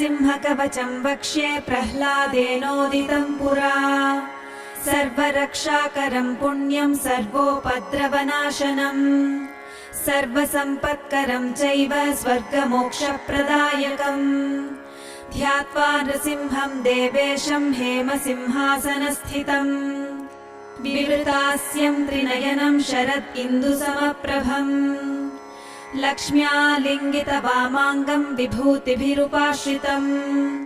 नरसिंहकवचं वक्ष्ये प्रह्लादेनोदितं पुरा सर्वरक्षाकरं पुण्यं सर्वोपद्रवनाशनम् सर्वसम्पत्करं चैव स्वर्गमोक्षप्रदायकम् ध्यात्वा नृसिंहं देवेशं हेमसिंहासनस्थितम् विवृतास्यं त्रिनयनं शरद् इन्दुसमप्रभम् लक्ष्म्या लिङ्गितवामाङ्गं विभूतिभिरुपाश्रितम्